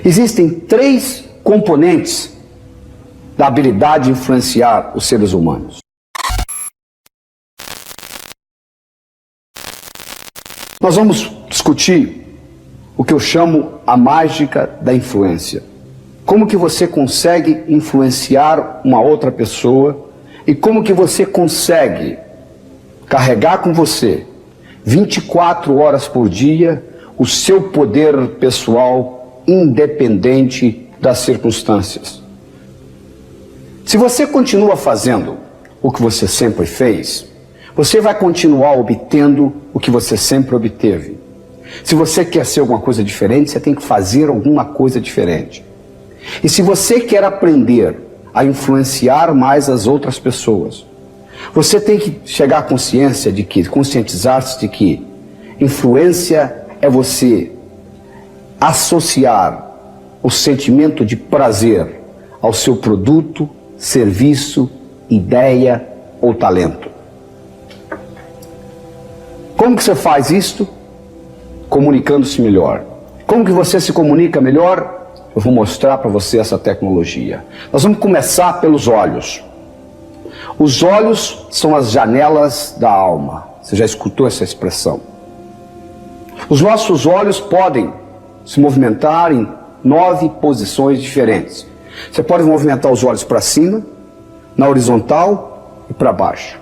Existem 3 componentes da habilidade de influenciar os seres humanos. Nós vamos discutir o que eu chamo a mágica da influência. Como que você consegue influenciar uma outra pessoa e como que você consegue carregar com você 24 horas por dia o seu poder pessoal independente das circunstâncias. Se você continua fazendo o que você sempre fez, você vai continuar obtendo o que você sempre obteve. Se você quer ser alguma coisa diferente, você tem que fazer alguma coisa diferente. E se você quer aprender a influenciar mais as outras pessoas, você tem que chegar à consciência de que, conscientizar-se de que influência é você associar o sentimento de prazer ao seu produto, serviço, ideia ou talento. Como que você faz isto? Comunicando-se melhor. Como que você se comunica melhor? Eu vou mostrar para você essa tecnologia. Nós vamos começar pelos olhos. Os olhos são as janelas da alma. Você já escutou essa expressão? Os nossos olhos podem se movimentar em 9 posições diferentes. Você pode movimentar os olhos para cima, na horizontal e para baixo.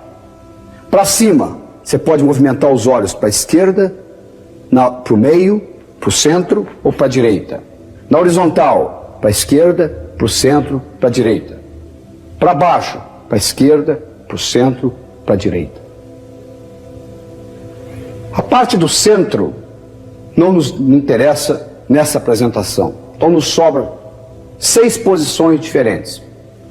Para cima, você pode movimentar os olhos para a esquerda, para o meio, para o centro ou para a direita. Na horizontal, para a esquerda, para o centro, para a direita. Para baixo, para a esquerda, para o centro, para a direita. A parte do centro não nos interessa nessa apresentação. Então nos sobram 6 posições diferentes.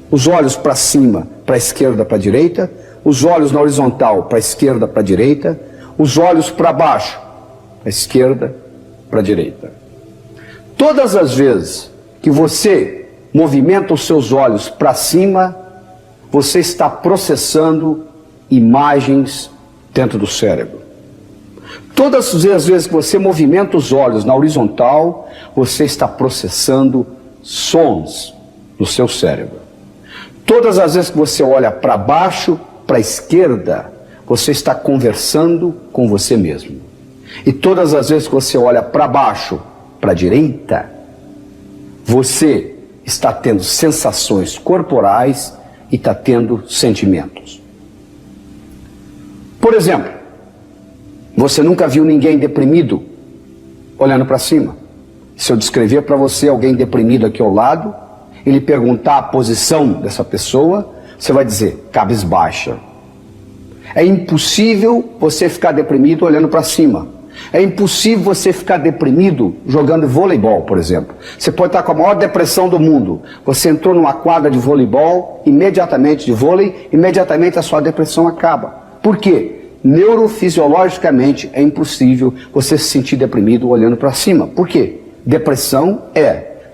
Os olhos para cima, para a esquerda, para a direita. Os olhos na horizontal, para a esquerda, para a direita. Os olhos para baixo, para a esquerda, para a direita. Todas as vezes que você movimenta os seus olhos para cima, você está processando imagens dentro do cérebro. Todas as vezes que você movimenta os olhos na horizontal, você está processando sons no seu cérebro. Todas as vezes que você olha para baixo, para a esquerda, você está conversando com você mesmo. E todas as vezes que você olha para baixo, para a direita, você está tendo sensações corporais e está tendo sentimentos. Por exemplo, você nunca viu ninguém deprimido olhando para cima. Se eu descrever para você alguém deprimido aqui ao lado, e lhe perguntar a posição dessa pessoa, você vai dizer, cabisbaixa. É impossível você ficar deprimido olhando para cima. É impossível você ficar deprimido jogando voleibol, por exemplo. Você pode estar com a maior depressão do mundo. Você entrou numa quadra de voleibol, imediatamente de vôlei, imediatamente a sua depressão acaba. Por quê? Neurofisiologicamente é impossível você se sentir deprimido olhando para cima. Por quê? Depressão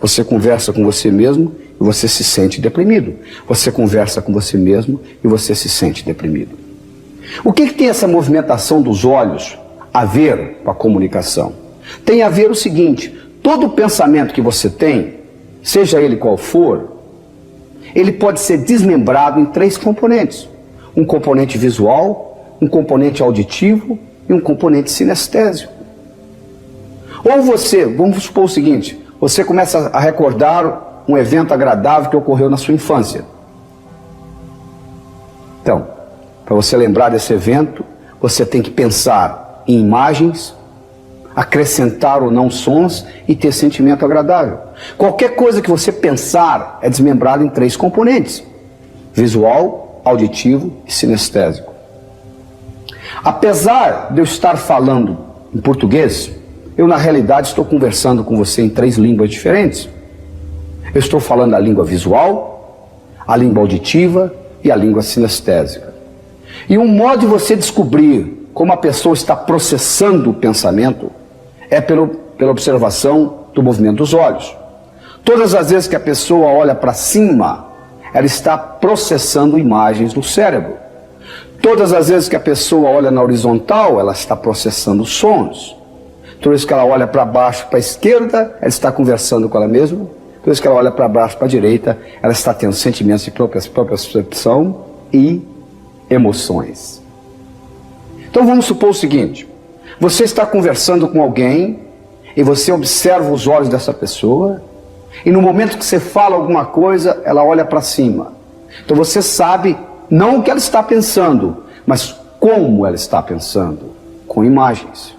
você conversa com você mesmo e você se sente deprimido. Você conversa com você mesmo e você se sente deprimido. O que tem essa movimentação dos olhos a ver com a comunicação? Tem a ver o seguinte: todo pensamento que você tem, seja ele qual for, ele pode ser desmembrado em 3 componentes. Um componente visual, um componente auditivo e um componente sinestésico. Ou você, vamos supor o seguinte, você começa a recordar um evento agradável que ocorreu na sua infância. Então, para você lembrar desse evento, você tem que pensar em imagens, acrescentar ou não sons e ter sentimento agradável. Qualquer coisa que você pensar é desmembrado em 3 componentes: visual, auditivo e sinestésico. Apesar de eu estar falando em português, eu na realidade estou conversando com você em 3 línguas diferentes. Eu estou falando a língua visual, a língua auditiva e a língua sinestésica. E um modo de você descobrir como a pessoa está processando o pensamento é pela observação do movimento dos olhos. Todas as vezes que a pessoa olha para cima, ela está processando imagens no cérebro. Todas as vezes que a pessoa olha na horizontal, ela está processando sons. Toda vez que ela olha para baixo, para a esquerda, ela está conversando com ela mesma. Toda vez que ela olha para baixo, para a direita, ela está tendo sentimentos de própria percepção e emoções. Então vamos supor o seguinte: você está conversando com alguém e você observa os olhos dessa pessoa, e no momento que você fala alguma coisa, ela olha para cima. Então você sabe não o que ela está pensando, mas como ela está pensando, com imagens.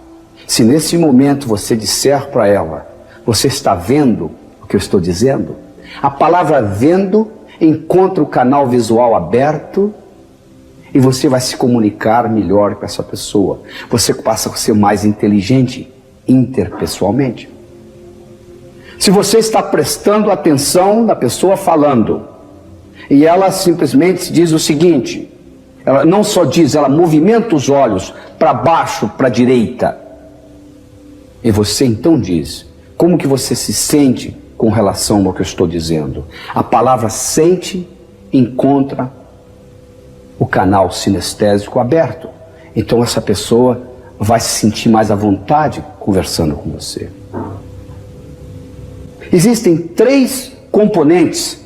Se nesse momento você disser para ela: você está vendo o que eu estou dizendo? A palavra vendo encontra o canal visual aberto e você vai se comunicar melhor com essa pessoa. Você passa a ser mais inteligente interpessoalmente. Se você está prestando atenção na pessoa falando e ela simplesmente diz o seguinte, ela não só diz, ela movimenta os olhos para baixo, para a direita, e você então diz: como que você se sente com relação ao que eu estou dizendo? A palavra sente encontra o canal sinestésico aberto. Então essa pessoa vai se sentir mais à vontade conversando com você. Existem 3 componentes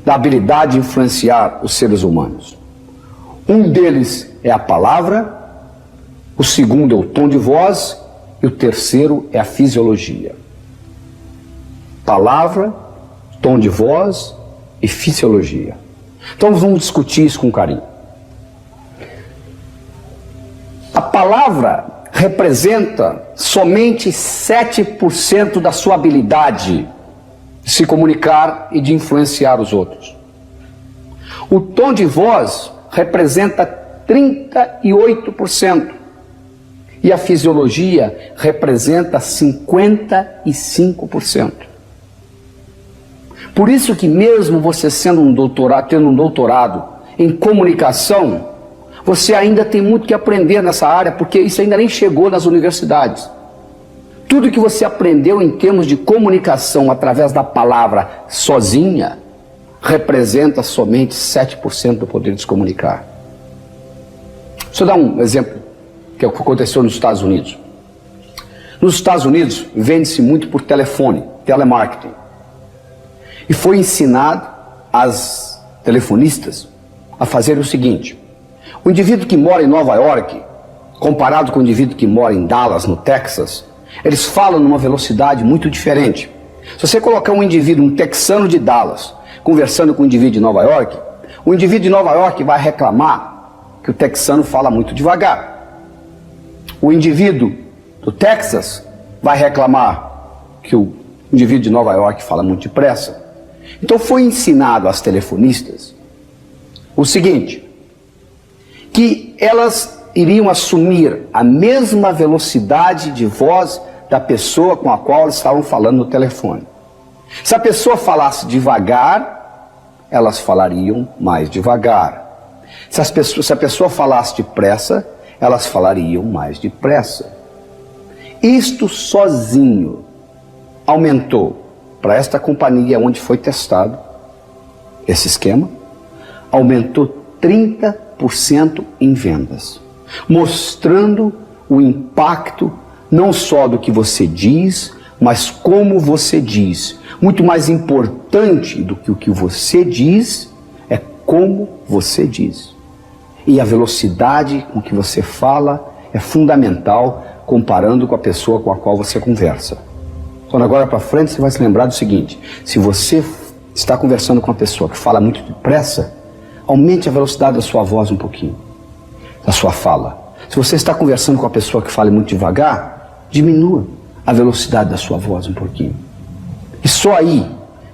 da habilidade de influenciar os seres humanos. Um deles é a palavra, o segundo é o tom de voz e o terceiro é a fisiologia. Palavra, tom de voz e fisiologia. Então vamos discutir isso com carinho. A palavra representa somente 7% da sua habilidade de se comunicar e de influenciar os outros. O tom de voz representa 38% e a fisiologia representa 55%. Por isso que mesmo você sendo tendo um doutorado em comunicação, você ainda tem muito que aprender nessa área, porque isso ainda nem chegou nas universidades. Tudo que você aprendeu em termos de comunicação através da palavra sozinha, representa somente 7% do poder de se comunicar. Deixa eu dar um exemplo que aconteceu nos Estados Unidos. Nos Estados Unidos, vende-se muito por telefone, telemarketing. E foi ensinado às telefonistas a fazer o seguinte: o indivíduo que mora em Nova York, comparado com o indivíduo que mora em Dallas, no Texas, eles falam numa velocidade muito diferente. Se você colocar um indivíduo, um texano de Dallas, conversando com um indivíduo de Nova York, o indivíduo de Nova York vai reclamar que o texano fala muito devagar. O indivíduo do Texas vai reclamar que o indivíduo de Nova York fala muito depressa. Então foi ensinado às telefonistas o seguinte, que elas iriam assumir a mesma velocidade de voz da pessoa com a qual elas estavam falando no telefone. Se a pessoa falasse devagar, elas falariam mais devagar. Se a pessoa falasse depressa, elas falariam mais depressa. Isto sozinho aumentou, para esta companhia onde foi testado esse esquema, aumentou 30% em vendas, mostrando o impacto não só do que você diz, mas como você diz. Muito mais importante do que o que você diz é como você diz. E a velocidade com que você fala é fundamental comparando com a pessoa com a qual você conversa. Então agora para frente você vai se lembrar do seguinte: se você está conversando com uma pessoa que fala muito depressa, aumente a velocidade da sua voz um pouquinho, da sua fala. Se você está conversando com uma pessoa que fala muito devagar, diminua a velocidade da sua voz um pouquinho. E só aí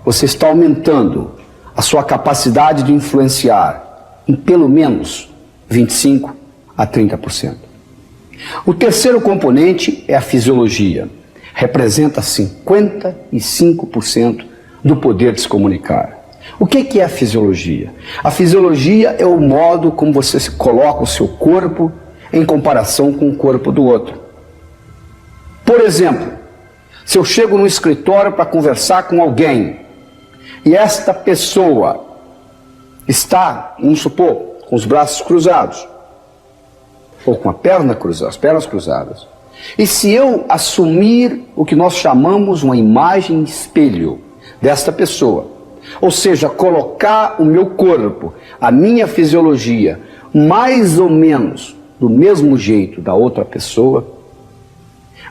você está aumentando a sua capacidade de influenciar em pelo menos 25% a 30%. O terceiro componente é a fisiologia. Representa 55% do poder de se comunicar. O que é a fisiologia? A fisiologia é o modo como você coloca o seu corpo em comparação com o corpo do outro. Por exemplo, se eu chego no escritório para conversar com alguém e esta pessoa está, vamos supor, com os braços cruzados ou com a perna cruzada, as pernas cruzadas, E se eu assumir o que nós chamamos uma imagem espelho desta pessoa, ou seja, colocar o meu corpo, a minha fisiologia, mais ou menos do mesmo jeito da outra pessoa,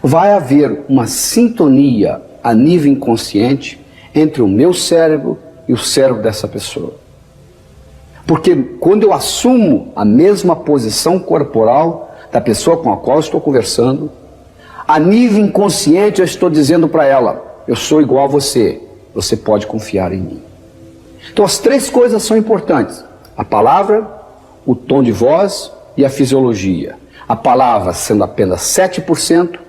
vai haver uma sintonia a nível inconsciente entre o meu cérebro e o cérebro dessa pessoa. Porque quando eu assumo a mesma posição corporal da pessoa com a qual eu estou conversando, a nível inconsciente eu estou dizendo para ela, eu sou igual a você, você pode confiar em mim. Então as três coisas são importantes: a palavra, o tom de voz e a fisiologia. A palavra sendo apenas 7%,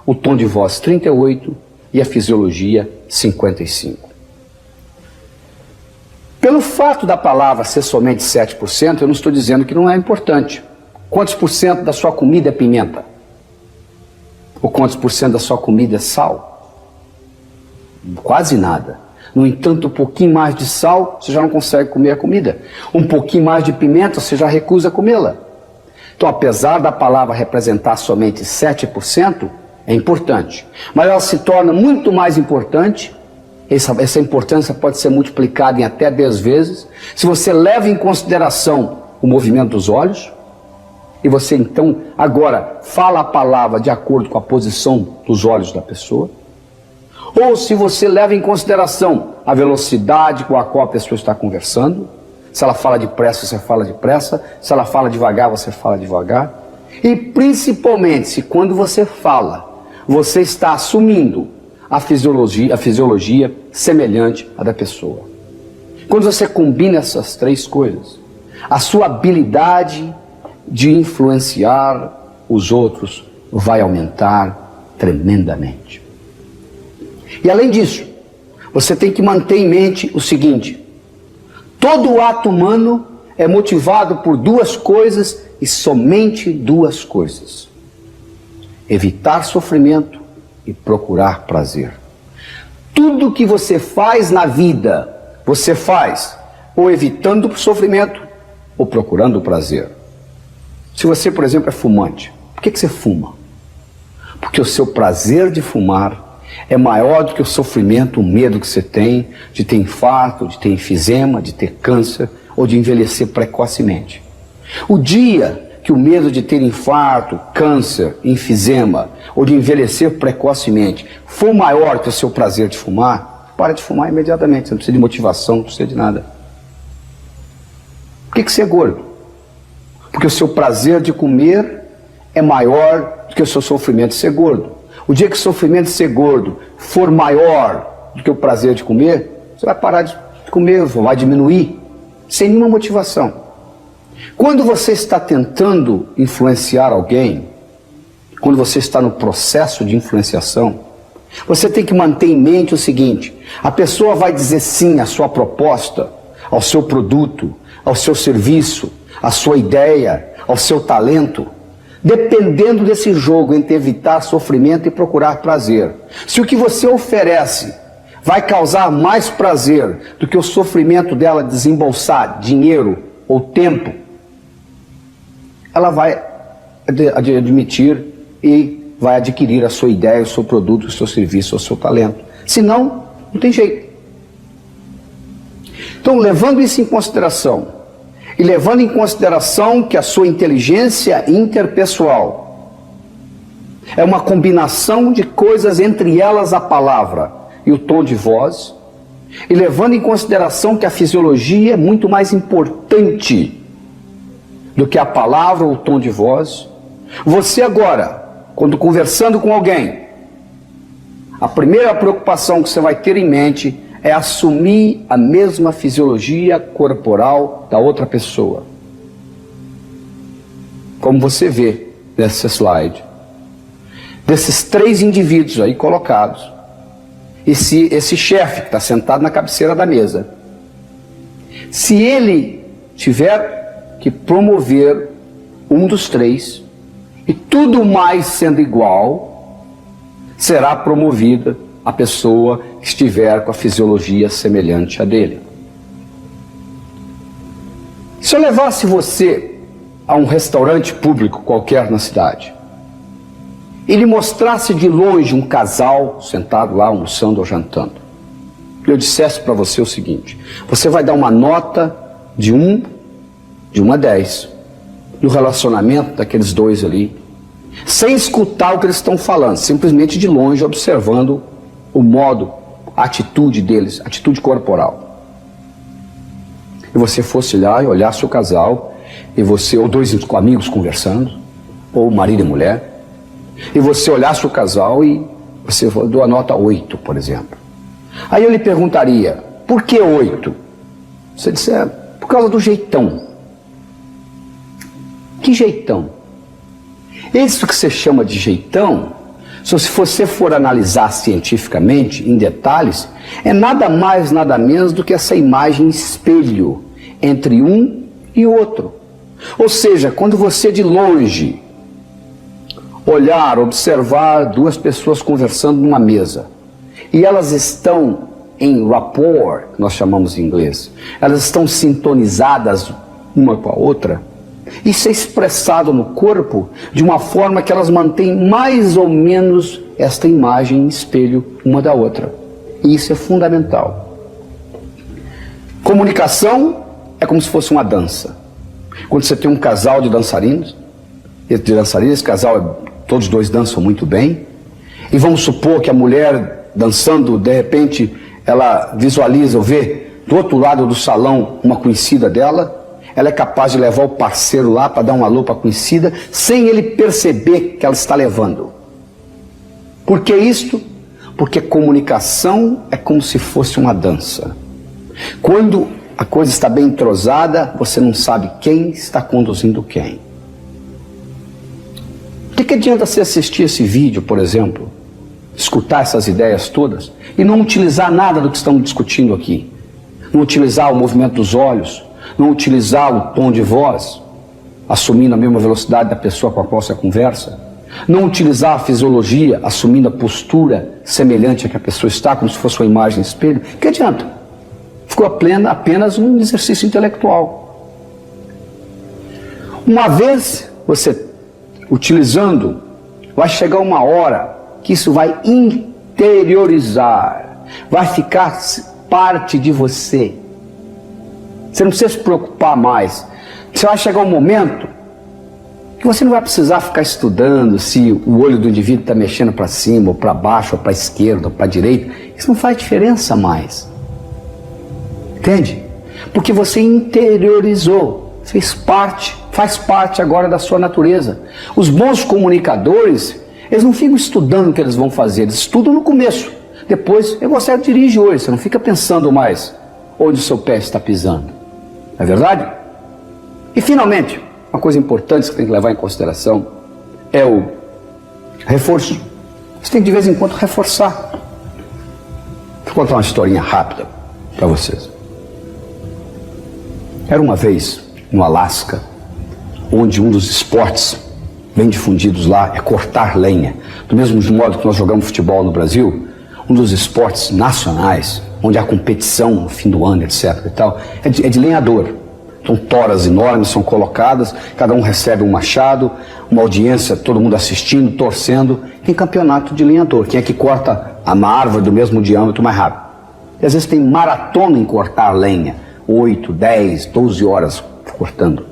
o tom de voz 38% e a fisiologia 55%. Pelo fato da palavra ser somente 7%, eu não estou dizendo que não é importante. Quantos por cento da sua comida é pimenta? Ou quantos por cento da sua comida é sal? Quase nada. No entanto, um pouquinho mais de sal, você já não consegue comer a comida. Um pouquinho mais de pimenta, você já recusa comê-la. Então, apesar da palavra representar somente 7%, é importante. Mas ela se torna muito mais importante. Essa importância pode ser multiplicada em até 10 vezes, se você leva em consideração o movimento dos olhos, e você então agora fala a palavra de acordo com a posição dos olhos da pessoa, ou se você leva em consideração a velocidade com a qual a pessoa está conversando, se ela fala depressa, você fala depressa, se ela fala devagar, você fala devagar, e principalmente se quando você fala, você está assumindo a fisiologia semelhante à da pessoa. Quando você combina essas três coisas, a sua habilidade de influenciar os outros vai aumentar tremendamente. E além disso, você tem que manter em mente o seguinte: todo ato humano é motivado por duas coisas e somente duas coisas: evitar sofrimento e procurar prazer. Tudo que você faz na vida, você faz ou evitando o sofrimento ou procurando o prazer. Se você, por exemplo, é fumante, por que você fuma? Porque o seu prazer de fumar é maior do que o sofrimento, o medo que você tem de ter infarto, de ter enfisema, de ter câncer ou de envelhecer precocemente. O dia que o medo de ter infarto, câncer, enfisema ou de envelhecer precocemente for maior que o seu prazer de fumar, para de fumar imediatamente. Você não precisa de motivação, não precisa de nada. Por que você é gordo? Porque o seu prazer de comer é maior do que o seu sofrimento de ser gordo. O dia que o sofrimento de ser gordo for maior do que o prazer de comer, você vai parar de comer, vai diminuir, sem nenhuma motivação. Quando você está tentando influenciar alguém, quando você está no processo de influenciação, você tem que manter em mente o seguinte: a pessoa vai dizer sim à sua proposta, ao seu produto, ao seu serviço, à sua ideia, ao seu talento, dependendo desse jogo entre evitar sofrimento e procurar prazer. Se o que você oferece vai causar mais prazer do que o sofrimento dela desembolsar dinheiro ou tempo, ela vai admitir e vai adquirir a sua ideia, o seu produto, o seu serviço, o seu talento. Senão, não tem jeito. Então, levando isso em consideração, e levando em consideração que a sua inteligência interpessoal é uma combinação de coisas, entre elas a palavra e o tom de voz, e levando em consideração que a fisiologia é muito mais importante do que a palavra ou o tom de voz, você agora, quando conversando com alguém, a primeira preocupação que você vai ter em mente é assumir a mesma fisiologia corporal da outra pessoa. Como você vê nessa slide, desses três indivíduos aí colocados, esse chefe que está sentado na cabeceira da mesa, se ele tiver que promover um dos três, e tudo mais sendo igual, será promovida a pessoa que estiver com a fisiologia semelhante à dele. Se eu levasse você a um restaurante público qualquer na cidade, e lhe mostrasse de longe um casal sentado lá almoçando ou jantando, e eu dissesse para você o seguinte: você vai dar uma nota de 1 a 10 no relacionamento daqueles dois ali, sem escutar o que eles estão falando, simplesmente de longe observando o modo, a atitude deles, a atitude corporal. E você fosse lá e olhasse o casal, e você, ou dois amigos conversando, ou marido e mulher, e você olhasse o casal e você deu a nota 8, por exemplo. Aí eu lhe perguntaria: por que 8? Você disser: por causa do jeitão. Que jeitão? Isso que você chama de jeitão, se você for analisar cientificamente, em detalhes, é nada mais, nada menos do que essa imagem espelho entre um e outro. Ou seja, quando você de longe olhar, observar duas pessoas conversando numa mesa, e elas estão em rapport, que nós chamamos em inglês, elas estão sintonizadas uma com a outra, isso é expressado no corpo de uma forma que elas mantêm mais ou menos esta imagem em espelho uma da outra. E isso é fundamental. Comunicação é como se fosse uma dança. Quando você tem um casal de dançarinos, esse casal, todos dois dançam muito bem, e vamos supor que a mulher dançando, de repente, ela visualiza ou vê do outro lado do salão uma conhecida dela, ela é capaz de levar o parceiro lá para dar um alô para a conhecida, sem ele perceber que ela está levando. Por que isto? Porque comunicação é como se fosse uma dança. Quando a coisa está bem entrosada, você não sabe quem está conduzindo quem. O que adianta você assistir esse vídeo, por exemplo, escutar essas ideias todas e não utilizar nada do que estamos discutindo aqui? Não utilizar o movimento dos olhos, não utilizar o tom de voz, assumindo a mesma velocidade da pessoa com a qual você conversa, não utilizar a fisiologia, assumindo a postura semelhante a que a pessoa está, como se fosse uma imagem espelho. Que adianta? Ficou apenas um exercício intelectual. Uma vez você utilizando, vai chegar uma hora que isso vai interiorizar, vai ficar parte de você. Você não precisa se preocupar mais. Você vai chegar um momento que você não vai precisar ficar estudando se o olho do indivíduo está mexendo para cima, ou para baixo, ou para a esquerda, ou para a direita. Isso não faz diferença mais. Entende? Porque você interiorizou, faz parte agora da sua natureza. Os bons comunicadores, eles não ficam estudando o que eles vão fazer, eles estudam no começo. Depois, você dirige hoje, você não fica pensando mais onde o seu pé está pisando. Não é verdade? E finalmente, uma coisa importante que você tem que levar em consideração é o reforço. Você tem que de vez em quando reforçar. Vou contar uma historinha rápida para vocês. Era uma vez no Alasca, onde um dos esportes bem difundidos lá é cortar lenha. Do mesmo modo que nós jogamos futebol no Brasil, um dos esportes nacionais, onde há competição no fim do ano, etc. e tal, é de lenhador. Então toras enormes são colocadas, cada um recebe um machado, uma audiência, todo mundo assistindo, torcendo. Tem campeonato de lenhador, quem é que corta uma árvore do mesmo diâmetro mais rápido. E às vezes tem maratona em cortar lenha, 8, 10, 12 horas cortando.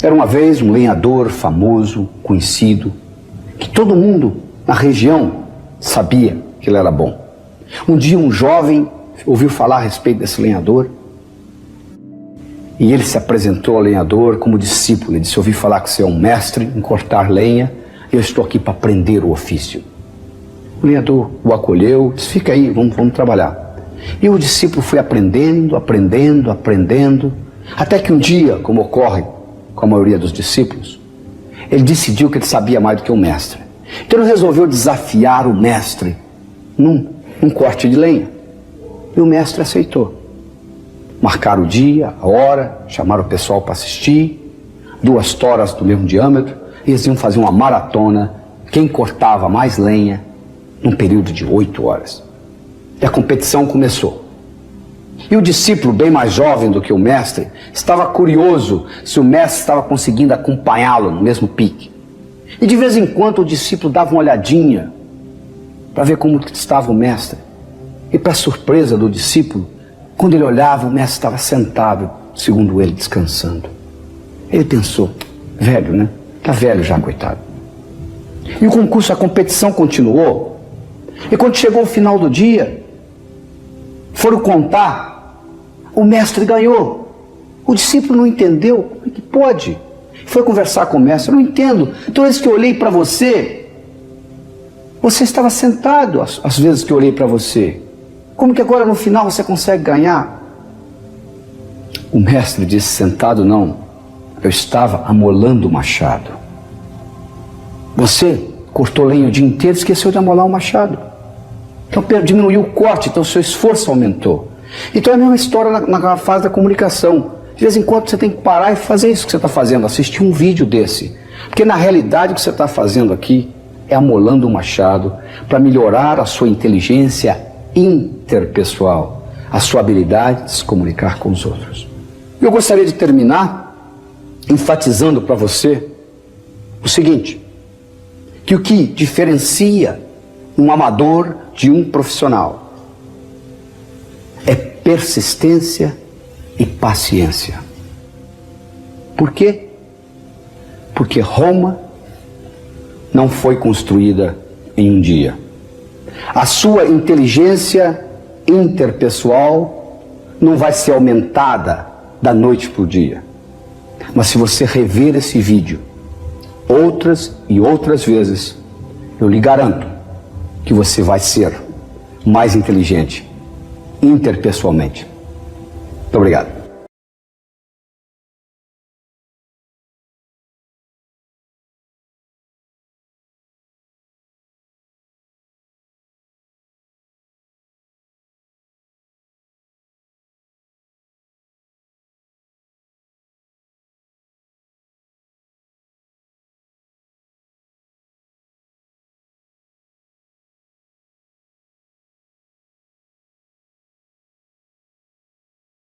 Era uma vez um lenhador famoso, conhecido, que todo mundo na região sabia que ele era bom. Um dia um jovem ouviu falar a respeito desse lenhador e ele se apresentou ao lenhador como discípulo. Ele disse: ouvi falar que você é um mestre em cortar lenha e eu estou aqui para aprender o ofício. O lenhador o acolheu, disse: fica aí, vamos trabalhar. E o discípulo foi aprendendo, até que um dia, como ocorre com a maioria dos discípulos, ele decidiu que ele sabia mais do que o mestre. Então ele resolveu desafiar o mestre num corte de lenha. E o mestre aceitou. Marcaram o dia, a hora, chamaram o pessoal para assistir, 2 toras do mesmo diâmetro, e eles iam fazer uma maratona, quem cortava mais lenha, num período de 8 horas. E a competição começou. E o discípulo, bem mais jovem do que o mestre, estava curioso se o mestre estava conseguindo acompanhá-lo no mesmo pique. E de vez em quando o discípulo dava uma olhadinha para ver como estava o mestre. E para surpresa do discípulo, quando ele olhava, o mestre estava sentado, segundo ele, descansando. Ele pensou, velho, né? Está velho já, coitado. E o concurso, a competição continuou. E quando chegou o final do dia, foram contar, o mestre ganhou. O discípulo não entendeu, como é que pode? Foi conversar com o mestre, eu não entendo. Todas as vezes que eu olhei para você, você estava sentado, às vezes que eu olhei para você. Como que agora no final você consegue ganhar? O mestre disse, sentado não, eu estava amolando o machado. Você cortou lenha o dia inteiro e esqueceu de amolar o machado. Então diminuiu o corte, então o seu esforço aumentou. Então é a mesma história na fase da comunicação. De vez em quando você tem que parar e fazer isso que você está fazendo, assistir um vídeo desse. Porque na realidade o que você está fazendo aqui é amolando o machado para melhorar a sua inteligência interpessoal, a sua habilidade de se comunicar com os outros. Eu gostaria de terminar enfatizando para você o seguinte, que o que diferencia um amador de um profissional é persistência e paciência. Por quê? Porque Roma não foi construída em um dia. A sua inteligência interpessoal não vai ser aumentada da noite para o dia. Mas se você rever esse vídeo outras e outras vezes, eu lhe garanto que você vai ser mais inteligente interpessoalmente. Muito obrigado.